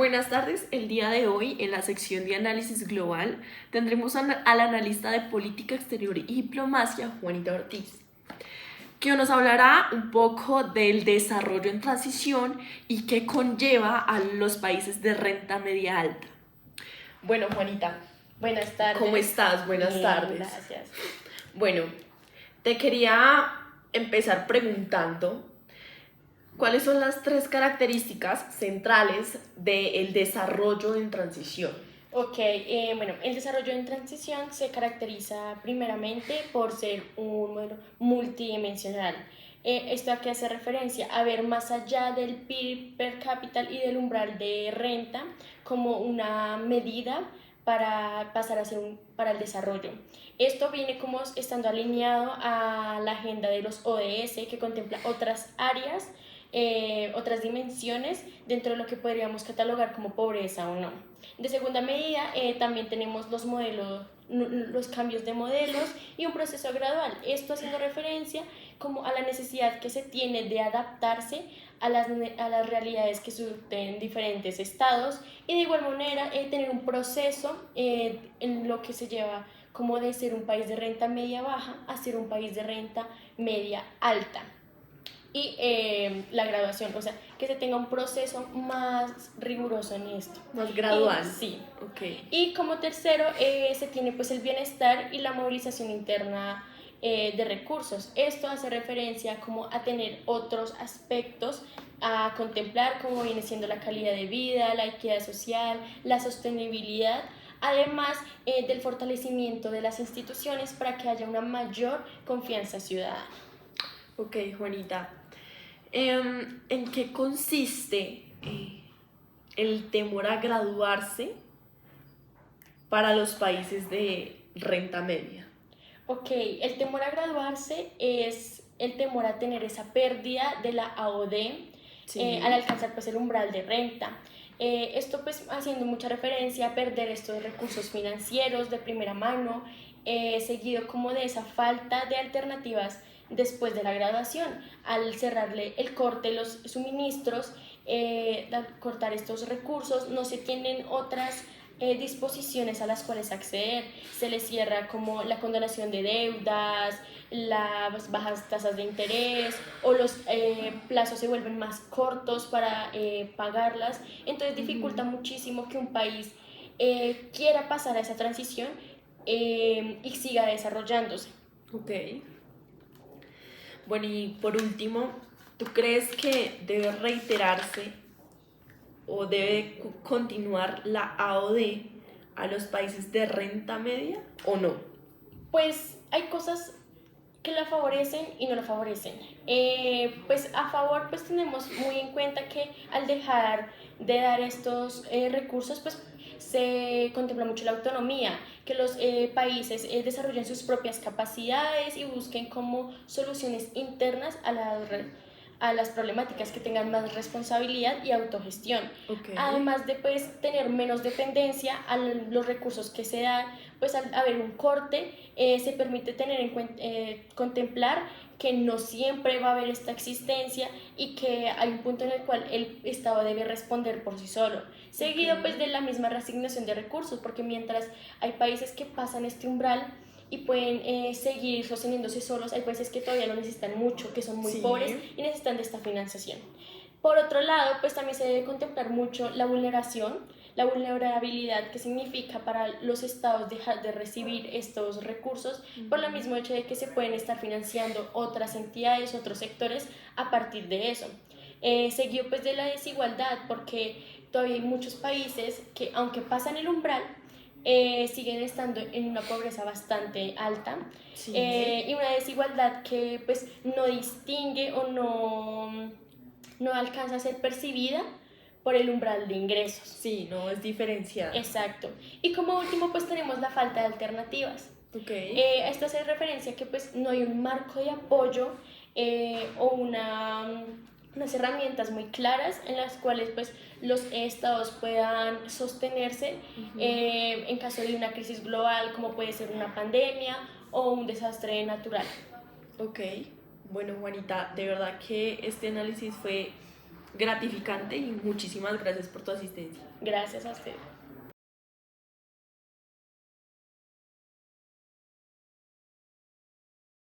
Buenas tardes. El día de hoy, en la sección de análisis global, tendremos al analista de política exterior y diplomacia, Juanita Ortiz, que nos hablará un poco del desarrollo en transición y qué conlleva a los países de renta media alta. Bueno, Juanita, Buenas tardes. ¿cómo estás? Buenas Bien, tardes. gracias. Bueno, te quería empezar preguntando ¿cuáles son las tres características centrales del desarrollo en transición? Ok, bueno, el desarrollo en transición se caracteriza primeramente por ser un modelo multidimensional. Esto a qué hace referencia a ver más allá del PIB per cápita y del umbral de renta como una medida para pasar a ser para el desarrollo. Esto viene como estando alineado a la agenda de los ODS que contempla otras áreas, otras dimensiones dentro de lo que podríamos catalogar como pobreza o no. De segunda medida, también tenemos los modelos, los cambios de modelos y un proceso gradual. Esto haciendo referencia como a la necesidad que se tiene de adaptarse a las realidades que surten diferentes estados y de igual manera tener un proceso en lo que se lleva como de ser un país de renta media baja a ser un país de renta media alta. Y la graduación, o sea, que se tenga un proceso más riguroso en esto. Más gradual. Sí. Okay. Y como tercero, se tiene pues el bienestar y la movilización interna de recursos. Esto hace referencia como a tener otros aspectos a contemplar, como viene siendo la calidad de vida, la equidad social, la sostenibilidad, además del fortalecimiento de las instituciones para que haya una mayor confianza ciudadana. Ok, Juanita. ¿En qué consiste el temor a graduarse para los países de renta media? Ok, el temor a graduarse es el temor a tener esa pérdida de la AOD Sí. al alcanzar pues el umbral de renta. Esto pues haciendo mucha referencia a perder estos recursos financieros de primera mano, seguido como de esa falta de alternativas después de la graduación, al cerrarle el corte de los suministros, al cortar estos recursos, no se tienen otras disposiciones a las cuales acceder. Se les cierra como la condonación de deudas, las bajas tasas de interés o los plazos se vuelven más cortos para pagarlas. Entonces dificulta muchísimo que un país quiera pasar a esa transición y siga desarrollándose. Ok. Bueno, y por último, ¿tú crees que debe reiterarse o debe continuar la AOD a los países de renta media o no? Pues hay cosas que la favorecen y no la favorecen. Pues a favor pues tenemos muy en cuenta que al dejar de dar estos recursos pues se contempla mucho la autonomía, que los países desarrollen sus propias capacidades y busquen como soluciones internas a las problemáticas, que tengan más responsabilidad y autogestión. Okay. Además de pues tener menos dependencia a los recursos que se dan, pues al haber un corte se permite tener en cuenta, contemplar que no siempre va a haber esta existencia y que hay un punto en el cual el Estado debe responder por sí solo, seguido pues de la misma reasignación de recursos, porque mientras hay países que pasan este umbral y pueden seguir sosteniéndose solos, hay países que todavía lo necesitan mucho, que son muy pobres y necesitan de esta financiación. Por otro lado, pues también se debe contemplar mucho la vulnerabilidad que significa para los estados dejar de recibir estos recursos por el mismo hecho de que se pueden estar financiando otras entidades, otros sectores a partir de eso. Seguido pues de la desigualdad, porque todavía hay muchos países que aunque pasan el umbral, siguen estando en una pobreza bastante alta, sí. Y una desigualdad que pues no distingue o no alcanza a ser percibida por el umbral de ingresos. Sí, no es diferenciada. Exacto. Y como último pues tenemos la falta de alternativas. Okay. Esto hace referencia a que pues no hay un marco de apoyo o unas herramientas muy claras en las cuales pues los estados puedan sostenerse en caso de una crisis global, como puede ser una pandemia o un desastre natural. Ok, bueno Juanita, de verdad que este análisis fue gratificante y muchísimas gracias por tu asistencia. Gracias a usted.